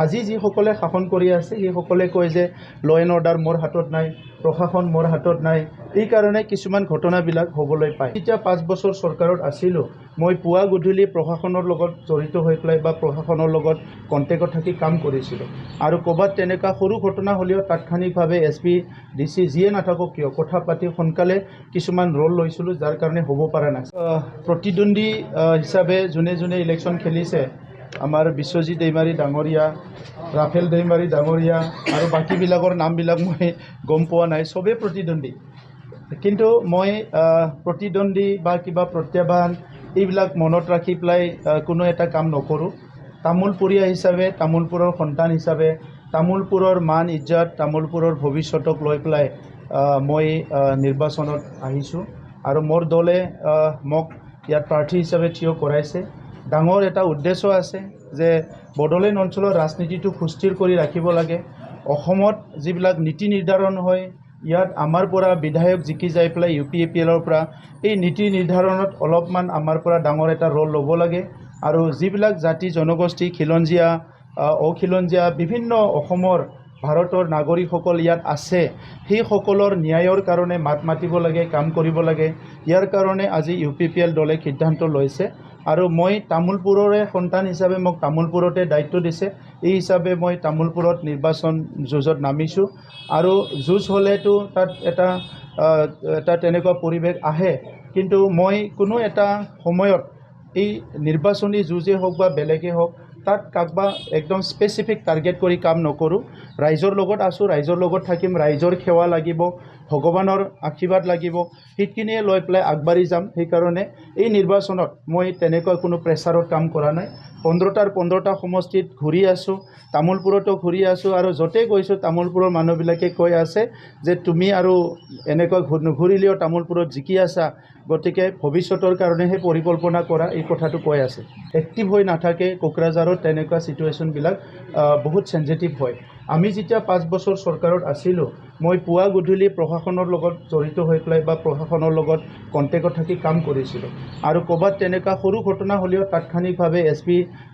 আজি যিসকলে শাসন কৰি আছে সেইসকলে কয় যে ল এণ্ড অৰ্ডাৰ মোৰ হাতত নাই, প্ৰশাসন মোৰ হাতত নাই। এই কাৰণে কিছুমান ঘটনাবিলাক হ'বলৈ পায়। যেতিয়া 5 বছৰ চৰকাৰত আছিলোঁ, মই পুৱা গধূলি প্ৰশাসনৰ লগত জড়িত হৈ পেলাই বা প্ৰশাসনৰ লগত কণ্টেক্টত থাকি কাম কৰিছিলোঁ। আৰু ক'ৰবাত তেনেকুৱা সৰু ঘটনা হ'লেও তাৎক্ষণিকভাৱে SP DC যিয়ে নাথাকক কিয় কথা পাতি সোনকালে কিছুমান ৰোল লৈছিলোঁ, যাৰ কাৰণে হ'ব পৰা নাছিল। প্ৰতিদ্বন্দ্বী হিচাপে যোনে যোনে ইলেকশ্যন খেলিছে, আমাৰ বিশ্বজিৎ দৈমাৰী ডাঙৰীয়া, ৰাফেল দৈমাৰী ডাঙৰীয়া আৰু বাকীবিলাকৰ নামবিলাক মই গম পোৱা নাই, চবেই প্ৰতিদ্বন্দ্বী। কিন্তু মই প্ৰতিদ্বন্দ্বী বা কিবা প্ৰত্যাহ্বান এইবিলাক মনত ৰাখি পেলাই কোনো এটা কাম নকৰোঁ। তামোলপুৰীয়া হিচাপে, তামোলপুৰৰ সন্তান হিচাপে, তামোলপুৰৰ মান ইজ্জত, তামোলপুৰৰ ভৱিষ্যতক লৈ পেলাই মই নিৰ্বাচনত আহিছোঁ। আৰু মোৰ দলে মোক ইয়াত প্ৰাৰ্থী হিচাপে থিয় কৰাইছে। ডাঙৰ এটা উদ্দেশ্য আছে যে বড়োলেণ্ড অঞ্চলৰ ৰাজনীতিটো সুস্থিৰ কৰি ৰাখিব লাগে। অসমত যিবিলাক নীতি নিৰ্ধাৰণ হয়, ইয়াত আমাৰ পৰা বিধায়ক জিকি যাই পেলাই UPAPLৰ পৰা এই নীতি নিৰ্ধাৰণত অলপমান আমাৰ পৰা ডাঙৰ এটা ৰোল ল'ব লাগে। আৰু যিবিলাক জাতি জনগোষ্ঠী খিলঞ্জীয়া, অখিলঞ্জীয়া বিভিন্ন অসমৰ ভাৰতৰ নাগৰিকসকল ইয়াত আছে, সেইসকলৰ ন্যায়ৰ কাৰণে মাত মাতিব লাগে, কাম কৰিব লাগে। ইয়াৰ কাৰণে আজি UPPL দলে সিদ্ধান্ত লৈছে। আৰু মই তামোলপুৰৰে সন্তান হিচাপে মোক তামোলপুৰতে দায়িত্ব দিছে। এই হিচাপে মই তামোলপুৰত নিৰ্বাচন যুঁজত নামিছোঁ। আৰু যুঁজ হ'লেতো তাত এটা তেনেকুৱা পৰিৱেশ আহে। কিন্তু মই কোনো এটা সময়ত এই নিৰ্বাচনী যুঁজেই হওক বা বেলেগেই হওক, তাত কাকবা একদম স্পেচিফিক টাৰ্গেট কৰি কাম নকৰোঁ। ৰাইজৰ লগত আছোঁ, ৰাইজৰ লগত থাকিম, ৰাইজৰ সেৱা লাগিব, ভগৱানৰ আশীৰ্বাদ লাগিব, সেইখিনিয়ে লৈ পেলাই আগবাঢ়ি যাম। সেইকাৰণে এই নিৰ্বাচনত মই তেনেকুৱা কোনো প্ৰেছাৰত কাম কৰা নাই। 15টা সমষ্টিত ঘূৰি আছোঁ, তামোলপুৰতো ঘূৰি আছোঁ। আৰু য'তেই গৈছোঁ তামোলপুৰৰ মানুহবিলাকে কৈ আছে যে তুমি আৰু এনেকুৱা নুঘূৰিলেও তামোলপুৰত জিকি আছা, গতিকে ভৱিষ্যতৰ কাৰণেহে পৰিকল্পনা কৰা, এই কথাটো কৈ আছে। এক্টিভ হৈ নাথাকে। কোকৰাঝাৰত তেনেকুৱা ছিটুৱেশ্যনবিলাক বহুত চেঞ্চিটিভ হয়। আমি যেতিয়া 5 বছৰ চৰকাৰত আছিলোঁ, মই পুৱা গধূলি প্ৰশাসনৰ লগত জড়িত হৈ পেলাই বা প্ৰশাসনৰ লগত কণ্টেক্টত থাকি কাম কৰিছিলোঁ। আৰু ক'ৰবাত তেনেকুৱা সৰু ঘটনা হ'লেও তাৎক্ষণিকভাৱে SP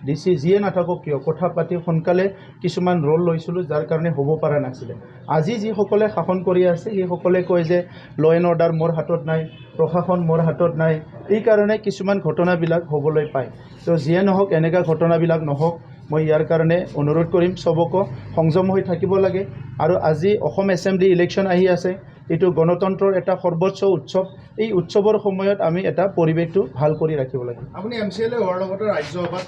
DC যিয়ে নাথাকক কিয় কথা পাতি সোনকালে কিছুমান ৰোল লৈছিলোঁ, যাৰ কাৰণে হ'ব পৰা নাছিলে। আজি যিসকলে শাসন কৰি আছে সেইসকলে কয় যে ল এণ্ড অৰ্ডাৰ মোৰ হাতত নাই, প্ৰশাসন মোৰ হাতত নাই। এই কাৰণে কিছুমান ঘটনাবিলাক হ'বলৈ পায়। তো যিয়ে নহওক, এনেকুৱা ঘটনাবিলাক নহওক, মই ইয়াৰ কাৰণে অনুৰোধ কৰিম চবকো সংযম হৈ থাকিব লাগে। আৰু আজি অসম এছেম্বলি ইলেকশ্যন আহি আছে, এইটো গণতন্ত্ৰৰ এটা সৰ্বোচ্চ উৎসৱ। এই উৎসৱৰ সময়ত আমি এটা পৰিৱেশটো ভাল কৰি ৰাখিব লাগে। আপুনি MCLA হোৱাৰ লগতে ৰাজ্যসভাত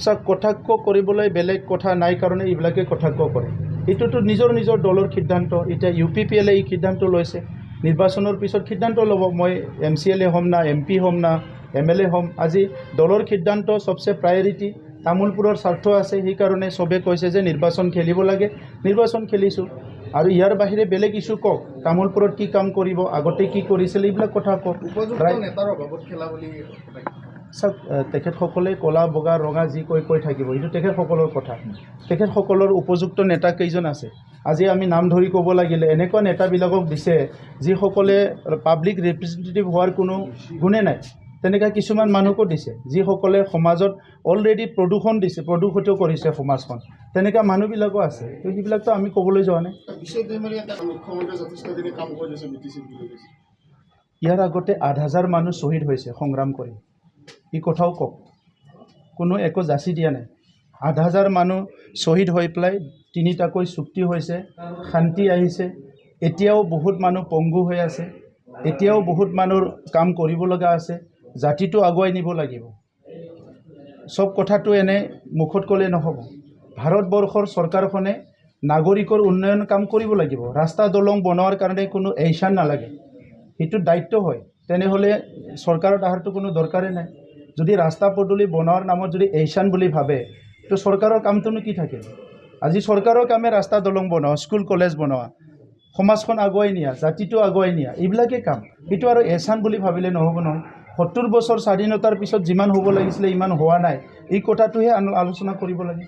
চাওক, কটাক্ষ কৰিবলৈ বেলেগ কথা নাই কাৰণে এইবিলাকে কটাক্ষ কৰে। এইটোতো নিজৰ নিজৰ দলৰ সিদ্ধান্ত। এতিয়া UPPL এই সিদ্ধান্ত লৈছে, নিৰ্বাচনৰ পিছত সিদ্ধান্ত ল'ব, মই MCLA হ'ম না, MP হ'ম না, MLA হ'ম। আজি দলৰ সিদ্ধান্ত চবচে প্ৰায়ৰিটি। তামোলপুৰৰ স্বাৰ্থ আছে, সেইকাৰণে চবে কৈছে যে নিৰ্বাচন খেলিব লাগে, নিৰ্বাচন খেলিছোঁ। আৰু ইয়াৰ বাহিৰে বেলেগ ইছ্যু কওক, তামোলপুৰত কি কাম কৰিব, আগতে কি কৰিছিল, এইবিলাক কথা কওক। উপযুক্ত নেতাৰ অভাৱত খেলা বুলি চাওক, তেখেতসকলে ক'লা বগা ৰঙা যি কৈ থাকিব, এইটো তেখেতসকলৰ কথা। তেখেতসকলৰ উপযুক্ত নেতা কেইজন আছে? আজি আমি নাম ধৰি ক'ব লাগিলে এনেকুৱা নেতাবিলাকক দিছে যিসকলে পাব্লিক ৰিপ্ৰেজেণ্টেটিভ হোৱাৰ কোনো গুণে নাই। তেনেকুৱা কিছুমান মানুহকো দিছে যিসকলে সমাজত অলৰেডি প্ৰদূষণ দিছে, প্ৰদূষিত কৰিছে সমাজখন। তেনেকুৱা মানুহবিলাকো আছে। তো সেইবিলাকতো আমি ক'বলৈ যোৱা নাই। মুখ্যমন্ত্ৰীয়ে যথেষ্টখিনি কাম কৰিছে BTC। ইয়াৰ আগতে 8,000 মানুহ শ্বহীদ হৈছে সংগ্ৰাম কৰি, এই কথাও কওক। কোনো একো যাচি দিয়া নাই। 8,000 মানুহ শ্বহীদ হৈ পেলাই 3টাকৈ চুক্তি হৈছে, শান্তি আহিছে। এতিয়াও বহুত মানুহ পংগু হৈ আছে, এতিয়াও বহুত মানুহৰ কাম কৰিব লগা আছে। জাতিটো আগুৱাই নিব লাগিব। চব কথাটো এনে মুখত ক'লে নহ'ব। ভাৰতবৰ্ষৰ চৰকাৰখনে নাগৰিকৰ উন্নয়ন কাম কৰিব লাগিব। ৰাস্তা দলং বনোৱাৰ কাৰণে কোনো এহছান নালাগে, সেইটো দায়িত্ব হয়। তেনেহ'লে চৰকাৰত অহাৰটো কোনো দৰকাৰেই নাই। যদি ৰাস্তা পদূলি বনোৱাৰ নামত যদি এহছান বুলি ভাবে, তো চৰকাৰৰ কামটোনো কি থাকে? আজি চৰকাৰৰ কামে ৰাস্তা দলং বনোৱা, স্কুল কলেজ বনোৱা, সমাজখন আগুৱাই নিয়া, জাতিটো আগুৱাই নিয়া, এইবিলাকেই কাম। সেইটো আৰু এহছান বুলি ভাবিলে নহ'ব নহয়। 70 বছৰ স্বাধীনতাৰ পিছত যিমান হ'ব লাগিছিলে ইমান হোৱা নাই, এই কথাটোহে আলোচনা কৰিব লাগে।